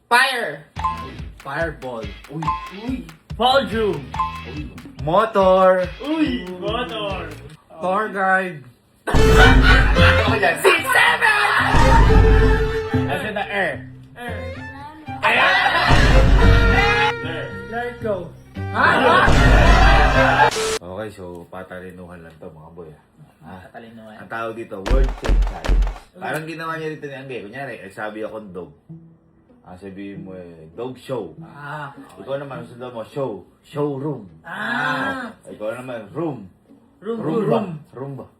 Fire! Fireball. Uy. Ballroom! Motor. Uy! Motor! Tour guide. Ako dyan. 6, 7! Nasa na air. Ayan! Let go. Okay, so patalinuhan lang to mga boy. Katalinuhan. Ang tawag dito, word chain challenge. Parang ginawa niya rito ni Angge. Kunyari, sabi akong dog. Sabihin mo dog show. Ikaw naman, sundan mo, show. Showroom. Ikaw naman, room. Room ba?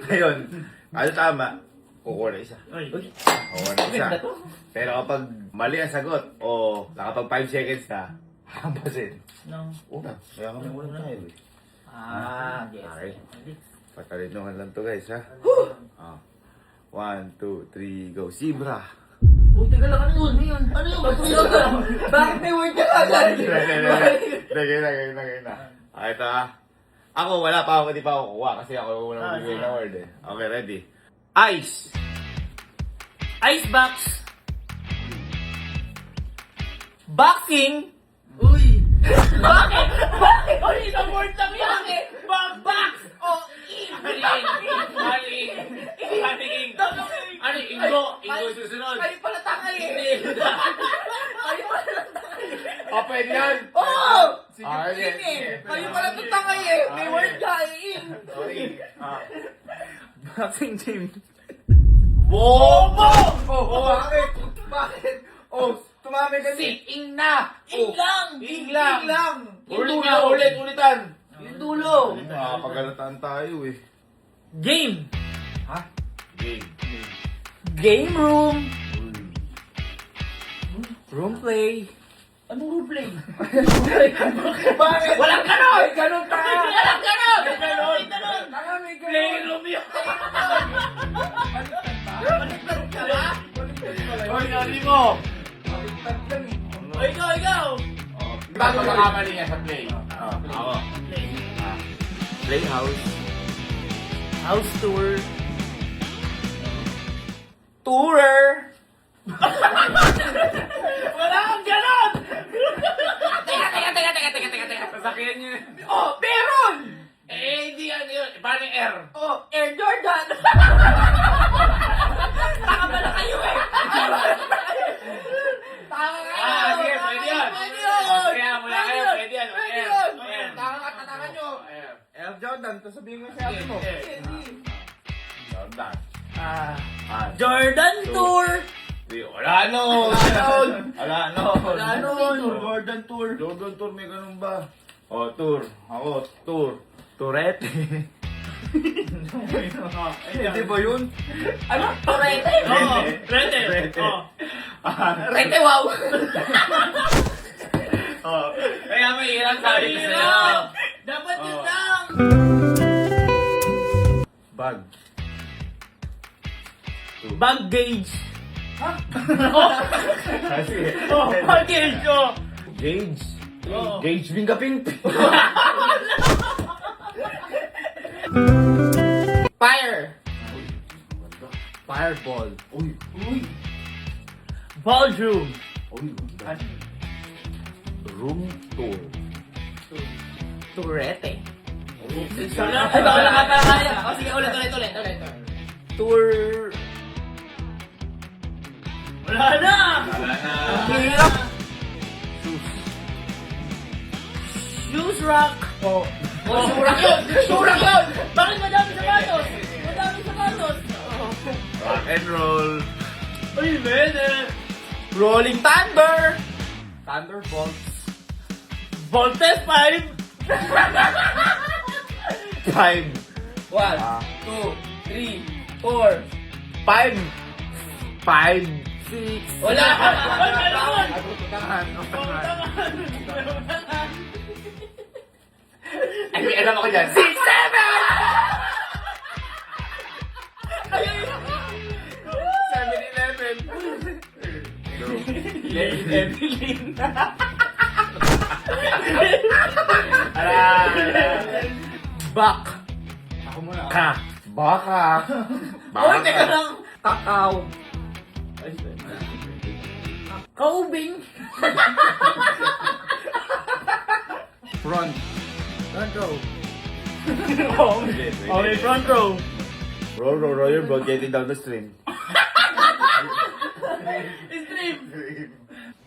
Ngayon, ano tama? Kukuha na isa. Kukuha na isa. Pero kapag mali ang sagot, o nakapag 5 seconds na, hampasin. No. Una, kaya kami unang tayo eh. Yes. Okay. Patalinuhan lang to guys, ha? 1, 2, 3, go. Zebra. Teka lang, ano yun? Ano yun? Bakit may word ka agad? Lagay na. Ito ha. Ako, wala pa ako, hindi pa ako kuha kasi ako unang bigay na word eh. Okay, ready? Ice. Icebox. Boxing. Uy. Bakit? Bakit? Uy, isang word lang yan. Bakit? Box. O, ingling. Maling. Ano, inggo? Inggo susunod. Kayo pala tangay eh. Kayo pala tangay. Pwede yan? Oo! Okay. Kayo pala tangay eh. May word ka eh. Boxing team. Bobo! Bakit? Tumami kasi. Ing na. Inglang. Ulitan. Yung dulo. Pagalataan tayo eh. Game. Game. Game room. Room play. Anong room play? Bakit? Walang ganon! May ganon ka! Walang ganon! May ganon! Tanga, May ganon! Playroom yun! Baliktad ka ba? Hoy, nari mo! O, ikaw! Bago makamali niya sa play. Ako. Playhouse. House tour. Tourer. Wala kang ganon! Teka. Sasakyan niyo. Oh, meron! Hindi yan yun. Paano yung Air? Oh, Air Jordan! Taka pala kayo eh! Taka kayo! Sige, pwede yan. Pwede yun! Kaya mula kayo, pwede yan. Pwede Air. yun! Air. Taka ka, tataka nyo! Air Jordan, to sabihin mo sa akin mo. Jordan. Jordan Tour! Wala nun! Jordan Tour! Jordan Tour, may ganun ba? Tour. Ako, tour. Tourette. Hindi ba yun? Ano? Torete? Oo, Rete. Rete. Rete, wow! Kaya may hirap sabi ko sa'yo. Dapat yun lang! Bag. Bag gauge. Sige. Bag gauge, Gauge. Oo. Gauge Bingapin. Fire. Fireball. Uy. Ballroom. Room tour. Turete. Wala. Ay, baka nakakaya. O, sige, ulit. Tour... Wala na! Hirap! Shoes rack! Oh. Surak yun! Bakit madami sapatos? Rock and roll. Ay, mene! Rolling Thunder! Thunderbolts. Voltes 5! 5. 1, 2, 3, 4, 5! 5. 6. Wala! Wala naman! Utangan. Ay, may alam ako dyan. 6, 7! 7-Eleven. Back. Ako muna. Baka. Uy, teka lang. Kakao. Kaubing. Front. Front row. Okay, front row. Row your boat getting down the stream. Stream.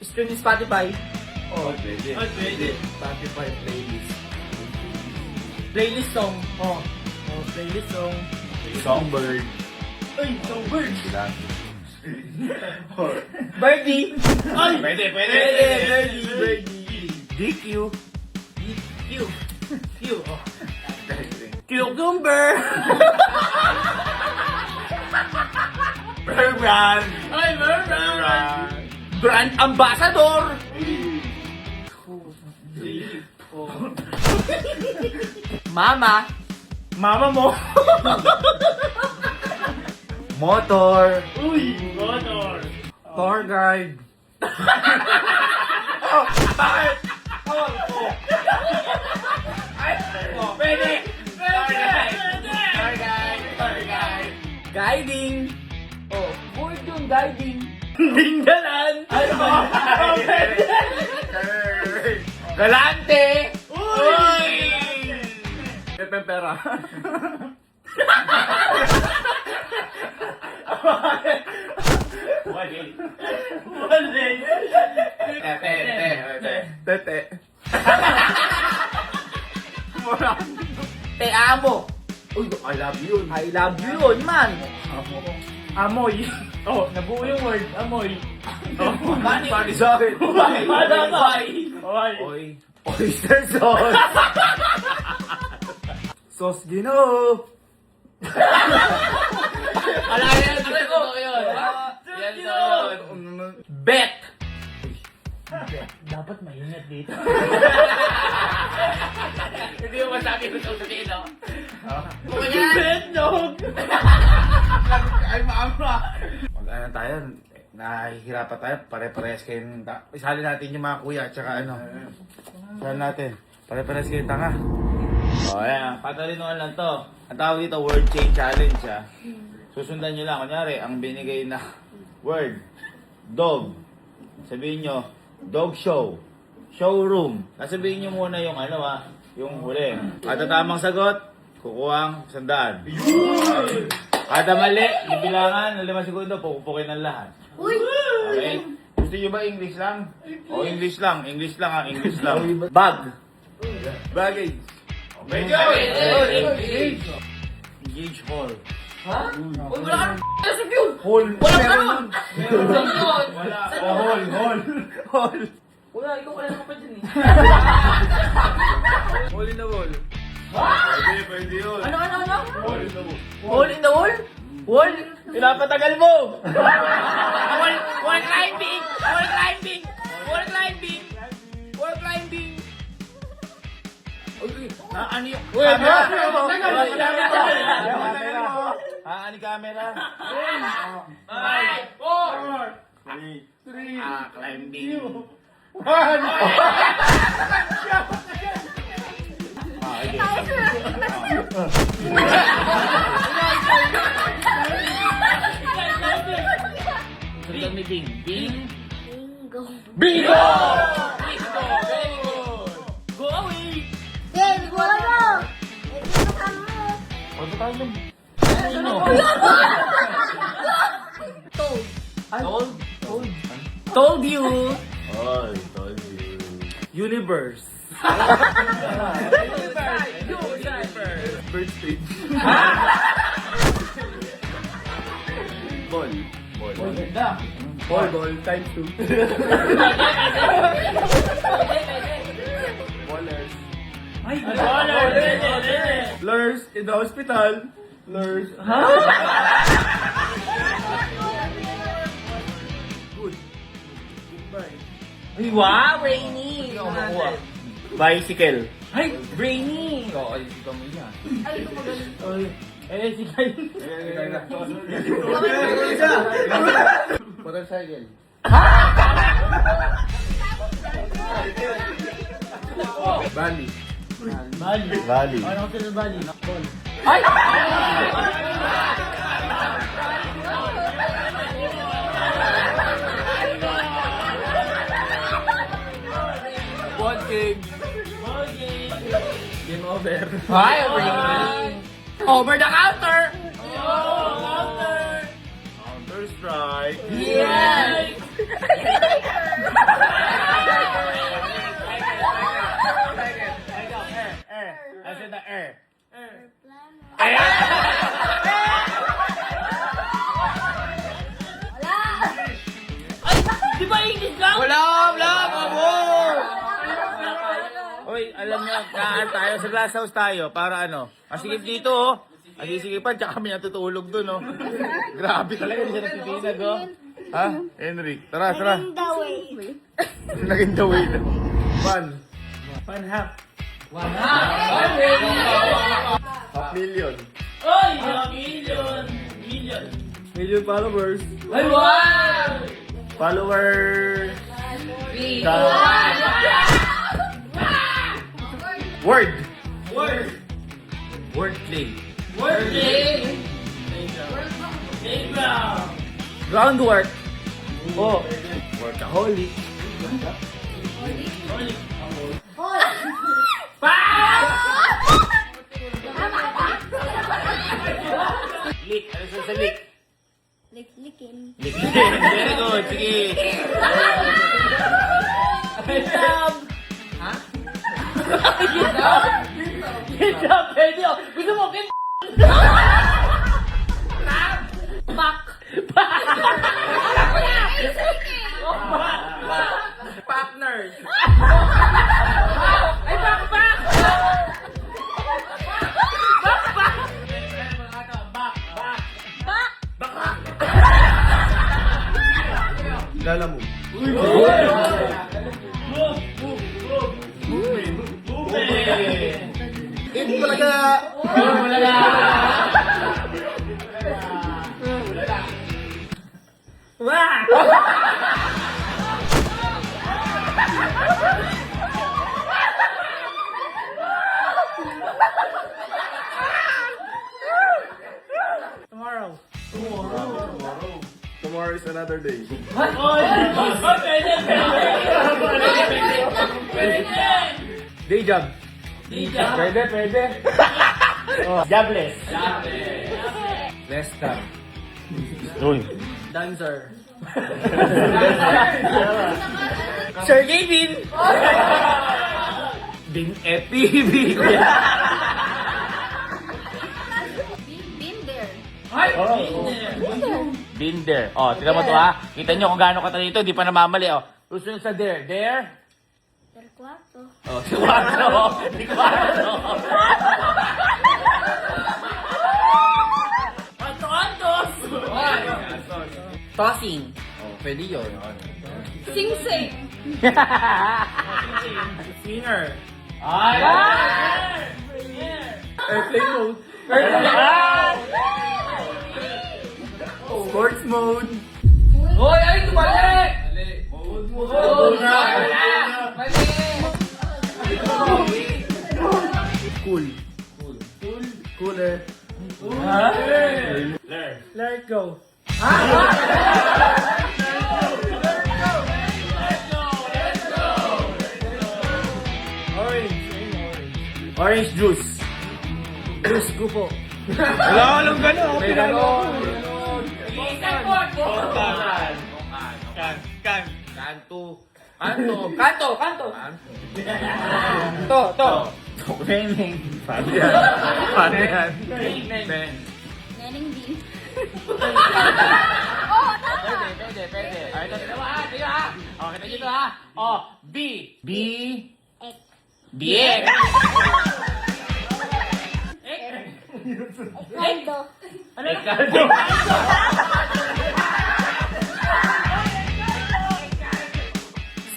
Stream ni Spotify. Oh, pwede. Oh, pwede. Spotify playlist. Playlist song. Oh, playlist song. Songbird. Ay, songbird. Sila. Birdie. Ay, Pwede. Birdie. DQ. Q. Q. Oh. Cucumber. Brand. Ay, Brand. Brand Ambassador. Mama. Mama mo. Motor. Uy, motor. Tour guide. Bakit? Pwede. Guiding. Oh, word yung guiding. Dinggalan. Ano ba? Galante. Uy! Pepera. Wali. Wali. Tete. Te amo. Uy, I love you. I love you yun, man. Amoy. Oh, nabuo yung word. Amoy. Oh, Pati sa akin. Oy. Oyster sauce. Sauce Ginoo. Alayan ko yun. Yan yun. Bet. Dapat maingat dito. Hindi mo masabi ko sa dito. Bet, dog. Ay, maama. Ano tayo? Nahihirapan tayo. Pare-pares kayong... Isali natin yung mga kuya at saka ano. Isali natin. Pare-pares kayong tanga. O, ayan. Patalinungan lang to. Ang tawag dito, word chain challenge, ha. Susundan nyo lang. Kunyari, ang binigay na word, dog. Sabihin nyo, dog show. Showroom. Sasabihin nyo muna yung ano, ha. Yung huli. At ang tamang sagot, kukuhang 100. Kada mali, bibilangan ng 5 segundo, pupupukin ang lahat. Okay? Gusto nyo ba English lang? O English lang. English lang, ha. English lang. Bag. Baggage. Medyo. Engage hall. Ha? Uy, wala ka na sa view. Hall. Wala ka na. Wala. Hall. Wala, ikaw wala ka pa dyan eh. Hole in the wall. Pwede yun. Ano? Hall in the wall. Hole in the wall? Wall? Pinapatagal mo! Wall climbing! Wall climbing! Wall climbing! Wall climbing! Ano yung... Uy, Camera. camera. Ano camera? 5, 4, Climbing. Sundan ni Bing. Bing. Bingo. Bingo! Bingo! Very good! Go away! Game, wala! Ito ka mo. Ano tayo nung... Toad. Told? Told you! Oy, told you. Universe. Bird stage. Ball. Ganda. Ball times 2. Ballers. Ay, baller! Lurs in the hospital. Lurs. Ha? Good. Goodbye. Ay, wow, Brainy! Hindi ako makuha. Bicycle. Ay, Brainy! Oo, ayun ka mo yan. Ay, ito magaling. Ay, eh, si Kyle. Motorcycle. Bali. Bali. Bali. Ano ko sa Bali? Nakbol. Ay! over. Hi, over the counter! Counter! Counter strike. Yes! I said the air. Di ba English lang? Wala, babo! Hoy, alam niyo, kaan tayo, sa glass house tayo, para ano, masigip dito, oh. Ang sisigipan, tsaka kami natutulog dun, oh. Grabe talaga, hindi siya natitinag, oh. Ha? Henry, tara. In the way. Naging the way na. One half. Half million. Oy, million! Million! Million followers. Ay, wow! Follower. Word. Word! Wordplay. Wordplay! Playground! Groundwork. Oh. Workaholic. Lick! Ano sa lick? Lick-lickin. Lick! Very good! Sige! Kitab! Ha? Kitab! Pwede oh! Gusto mo kin... Back! Partners. Ay, back! Lala mo. Ito talaga. Tomorrow is another day. Day job. Pwede. Jobless. Less time. Dancer. Sir Gavin! Bin FPV! Been there. Ay! Binder. Oh, tignan mo to ha. Kita nyo kung gaano katalino, di pa namamali. Oh. Susunod sa there. There? Del cuarto. Oh, si Quatro. Si Quatro. Quatro-antos. Tossing. Oh, pwede yun. Sing-sing. Singer. Ay! Airplane mode. Sports mode. Hoy, ay, tumali! Cool. Cooler. Let it go. Orange juice. Juice, gupo. Wala ka lang gano'n. May ganon. Kanto. To. Training. Paano yan? Neneng din. Pwede. Ay, ito, tignan mo ha. Oh, kita dito ha. Oh, B. Ek. Biek. Caldo. Ricardo.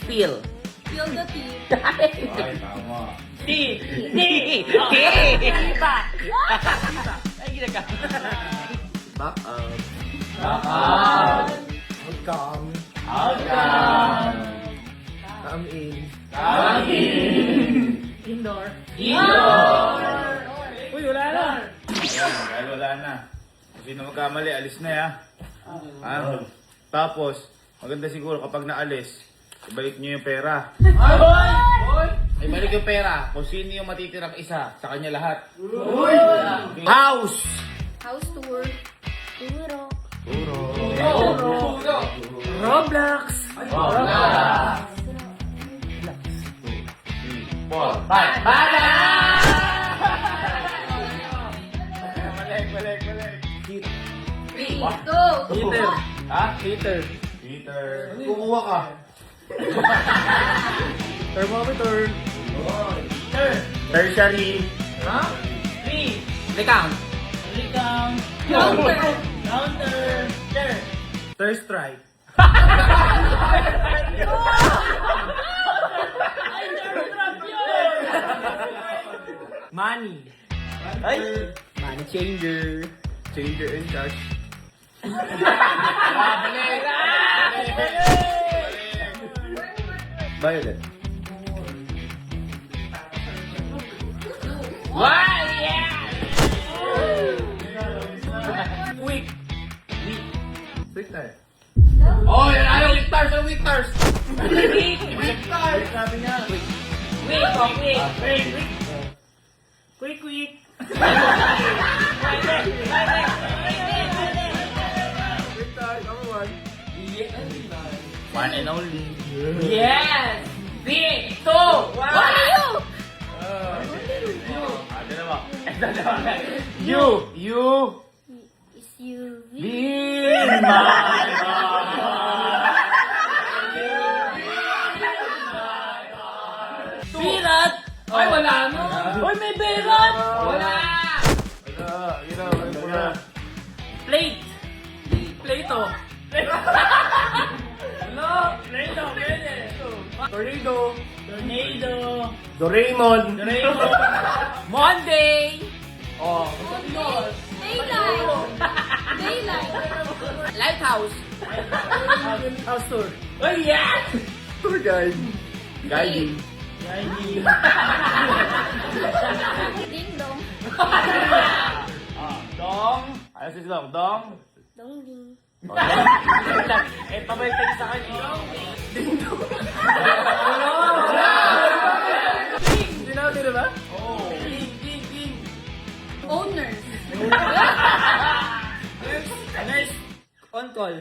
Spill. Spill the tea. Ay, tama. T. Ay, ginagawa. Back up. Come. Come in. Indoor. Uy, wala na. Dahil wala na. Hindi na magkamali, alis na ya. Tapos, maganda siguro kapag naalis, ibalik niyo yung pera. Hoy! Ibalik yung pera. Kung sino yung matitirang isa, sa kanya lahat. House! House tour. Turo. Roblox. Balik. Go. Heater. Ha? Heater. Peter. Kukuha ka. Thermometer. Tertiary. Likang. Counter. Third strike. Money. Money changer. Changer in charge. Violet. Quick. Quick tayo. Oh, yan ayaw Victors! Ang Victors! Sabi niya. Quick. Quick tayo. Number one. One and only. Yes! 3, 2, 1! You! Is you. Be my Pirat! Ay, wala no! Uy, may berat! Wala! Plate! Plato! Ano? Plato, pwede! Tornado! Doraemon! Monday! Oh. Daylight. Lighthouse! House tour! Oh, yeah! Tour guide! Guiding. Ding dong. Dong. Ano si Dong? Dong? Dong ding. Eh, pabalik tayo sa kanya. Sinabi na ba? Owners. Nurse! On call!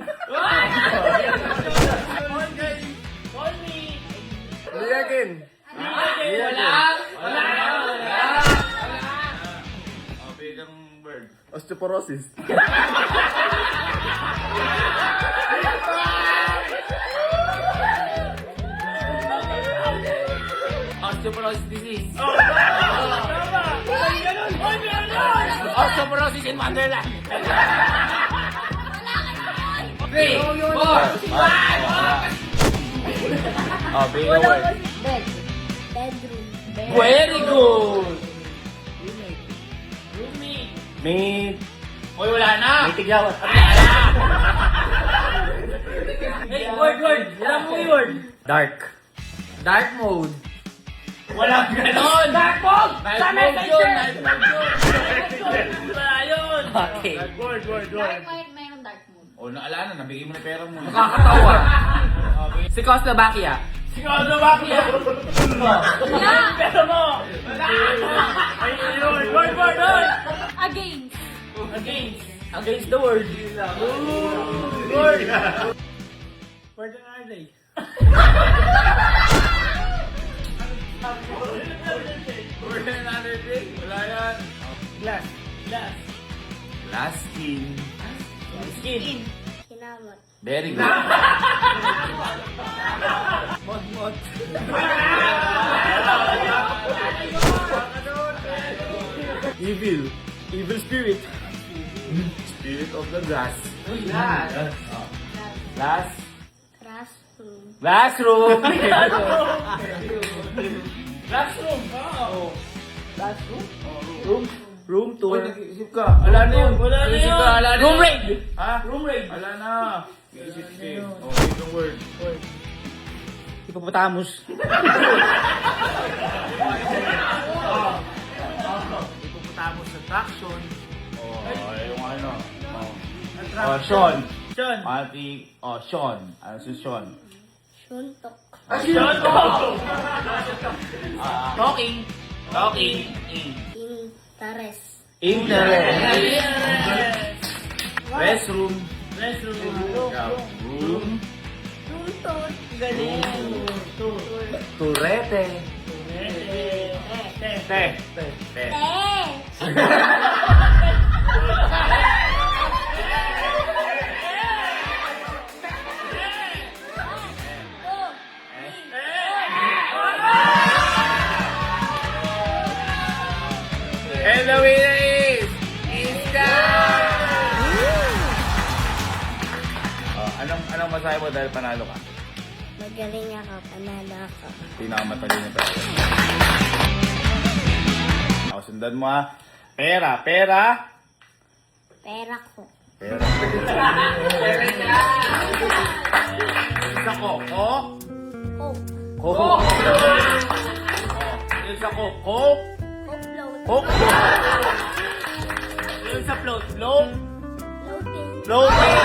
Liakin! Wala! Oh, bigang bird. Osteoporosis. Osteoporosis disease. Osteoporosis in Wonderland. 3, 4, 1. Oh, bigang word. Bed. Bedroom. Very good. May... Uy, wala na. May tigyawat. Hey, word. Wala mo yung word. Dark. Dark mode. Walang ganon. Dark mode. Night mode yun. Wala yun. Okay. Word. Dark white, mayroong dark moon. O, naala na. Nabigay mo na pera mo. Nakakatawa. Si Czechoslovakia. Sigurado ba kaya? Yeah. Pera mo. Wala. Ay, word. Against. Against the world. Word. For the other day. Word another day. Wala yan. Glass. Last skin. Skin. Kinamot. Very good. Mod. Evil. Evil spirit. Spirit of the grass. Glass. Classroom. Classroom. Room tour. Nag-iisip ka. Ala na yun. Nag-iisip ka. Ala na Room yun. raid. Ha? Room raid. Ala na. Nag-iisip ka. Oh, yung word. Hippopotamus. Hippopotamus attraction. Oh, yung ano. Oh, Sean. Sean. Sean. Ano si Sean? Shuntok. Talking. Talking. Interes. Interest. Restroom. Ikaw. Room. Tuntun. Turete. Te. Te. And the winner is Iska! Oh, anong masahe mo dahil panalo ka? Magaling ako. Panalo ako. Pinakamatalino talaga. Ako, sundan mo ha. Pera. Pera ko. Pera. Isa ko. Coke. Ko. Isa ko. Coke. Upload. Coke. Yung sa float. Float. Loading. Floating.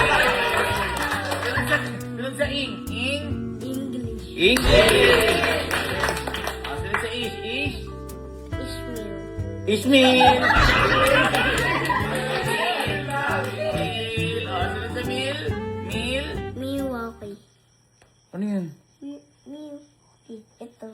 Yung sa ing. Ing. English. English. Sunod sa ish. Ish. Ishmael. Ishmael. Sunod sa meal. Meal. Milwaukee. Ano yan? Milwaukee. Ito.